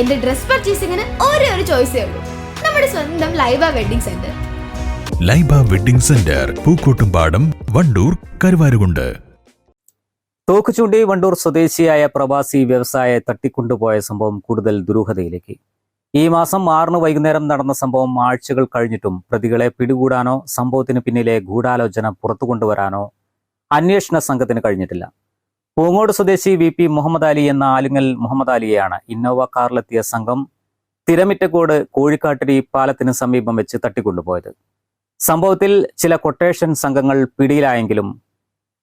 എന്റെ ഡ്രസ് പർച്ചേസിംഗിന് ഒരേ ഒരു ചോയ്സേ ഉള്ളൂ, നമ്മുടെ സ്വന്തം Laiba wedding centre. Laiba wedding centre, Pookkottumpadam, Wandoor, Karuvarakundu. തോക്കുചൂണ്ടി വണ്ടൂർ സ്വദേശിയായ പ്രവാസി വ്യവസായിയെ തട്ടിക്കൊണ്ടുപോയ സംഭവം കൂടുതൽ ദുരൂഹതയിലേക്ക്. ഈ മാസം 6 വൈകുന്നേരം നടന്ന സംഭവം ആഴ്ചകൾ കഴിഞ്ഞിട്ടും പ്രതികളെ പിടികൂടാനോ സംഭവത്തിന് പിന്നിലെ ഗൂഢാലോചന പുറത്തുകൊണ്ടുവരാനോ അന്വേഷണ സംഘത്തിന് കഴിഞ്ഞിട്ടില്ല. പൂങ്ങോട് സ്വദേശി VP മുഹമ്മദ് അലി എന്ന ആലുങ്ങൽ മുഹമ്മദ് അലിയെയാണ് ഇന്നോവ കാറിലെത്തിയ സംഘം തിരമിറ്റക്കോട് കോഴിക്കാട്ടിരി പാലത്തിന് സമീപം വെച്ച് തട്ടിക്കൊണ്ടുപോയത്. സംഭവത്തിൽ ചില കൊട്ടേഷൻ സംഘങ്ങൾ പിടിയിലായെങ്കിലും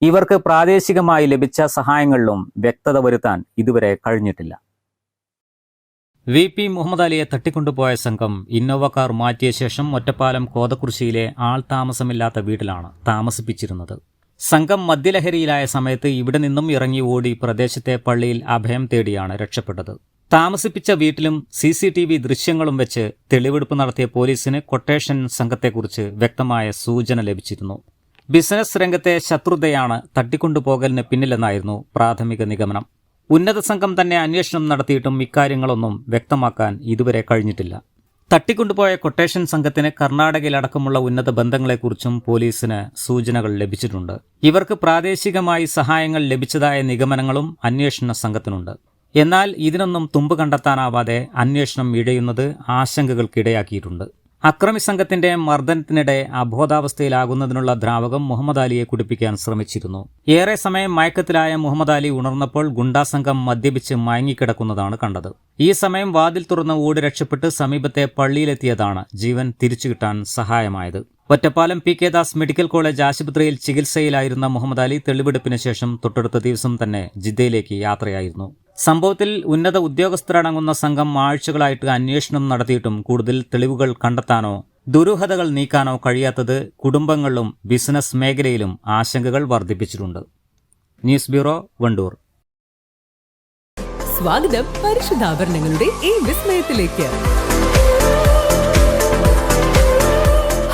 ഇവർക്ക് പ്രാദേശികമായി ലഭിച്ച സഹായങ്ങളിലും വ്യക്തത വരുത്താൻ ഇതുവരെ കഴിഞ്ഞിട്ടില്ല. VP മുഹമ്മദ് അലിയെ തട്ടിക്കൊണ്ടുപോയ സംഘം ഇന്നോവ കാർ മാറ്റിയ ശേഷം ഒറ്റപ്പാലം കോതക്കുറിശ്ശിയിലെ ആൾ താമസമില്ലാത്ത വീട്ടിലാണ് താമസിപ്പിച്ചിരുന്നത്. സംഘം മദ്യലഹരിയിലായ സമയത്ത് ഇവിടെ നിന്നും ഇറങ്ങി ഓടി പ്രദേശത്തെ പള്ളിയിൽ അഭയം തേടിയാണ് രക്ഷപ്പെട്ടത്. താമസിപ്പിച്ച വീട്ടിലും CCTV ദൃശ്യങ്ങളും വെച്ച് തെളിവെടുപ്പ് നടത്തിയ പോലീസിന് കൊട്ടേഷൻ സംഘത്തെക്കുറിച്ച് വ്യക്തമായ സൂചന ലഭിച്ചിരുന്നു. ബിസിനസ് രംഗത്തെ ശത്രുതയാണ് തട്ടിക്കൊണ്ടുപോകലിന് പിന്നിലെന്നായിരുന്നു പ്രാഥമിക നിഗമനം. ഉന്നത സംഘം തന്നെ അന്വേഷണം നടത്തിയിട്ടും ഇക്കാര്യങ്ങളൊന്നും വ്യക്തമാക്കാൻ ഇതുവരെ കഴിഞ്ഞിട്ടില്ല. തട്ടിക്കൊണ്ടുപോയ കൊട്ടേഷൻ സംഘത്തിന് കർണാടകയിലടക്കമുള്ള ഉന്നത ബന്ധങ്ങളെക്കുറിച്ചും പോലീസിന് സൂചനകൾ ലഭിച്ചിട്ടുണ്ട്. ഇവർക്ക് പ്രാദേശികമായി സഹായങ്ങൾ ലഭിച്ചതായ നിഗമനങ്ങളും അന്വേഷണ സംഘത്തിനുണ്ട്. എന്നാൽ ഇതിനൊന്നും തുമ്പ് കണ്ടെത്താനാവാതെ അന്വേഷണം ഇഴയുന്നത് ആശങ്കകൾക്കിടയാക്കിയിട്ടുണ്ട്. അക്രമി സംഘത്തിന്റെ മർദ്ദനത്തിനിടെ അബോധാവസ്ഥയിലാകുന്നതിനുള്ള ദ്രാവകം മുഹമ്മദ് അലിയെ കുടിപ്പിക്കാൻ ശ്രമിച്ചിരുന്നു. ഏറെ സമയം മയക്കത്തിലായ മുഹമ്മദ് അലി ഉണർന്നപ്പോൾ ഗുണ്ടാസംഘം മദ്യപിച്ച് മയങ്ങിക്കിടക്കുന്നതാണ് കണ്ടത്. ഈ സമയം വാതിൽ തുറന്ന് ഓടി രക്ഷപ്പെട്ട് സമീപത്തെ പള്ളിയിലെത്തിയതാണ് ജീവൻ തിരിച്ചുകിട്ടാൻ സഹായമായത്. Ottapalam PK Das medical college ആശുപത്രിയിൽ ചികിത്സയിലായിരുന്ന മുഹമ്മദ് അലി തെളിവെടുപ്പിന് ശേഷം തൊട്ടടുത്ത ദിവസം തന്നെ ജിദ്ദയിലേക്ക് യാത്രയായിരുന്നു. സംഭവത്തിൽ ഉന്നത ഉദ്യോഗസ്ഥരടങ്ങുന്ന സംഘം ആഴ്ചകളായിട്ട് അന്വേഷണം നടത്തിയിട്ടും കൂടുതൽ തെളിവുകൾ കണ്ടെത്താനോ ദുരൂഹതകൾ നീക്കാനോ കഴിയാത്തത് കുടുംബങ്ങളിലും ബിസിനസ് മേഖലയിലും ആശങ്കകൾ വർദ്ധിപ്പിച്ചിട്ടുണ്ട്. News bureau, Wandoor. സ്വാഗതം പരിശുദ്ധാഭരണങ്ങളുടെ ഈ വിസ്മയത്തിലേക്ക്.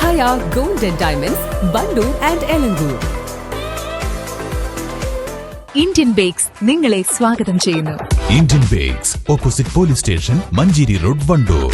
Haya gold and diamonds, Wandoor and Elankur. Indian bakes നിങ്ങളെ സ്വാഗതം ചെയ്യുന്നു. Indian bakes, opposite police station, Manjeri road, Wandoor.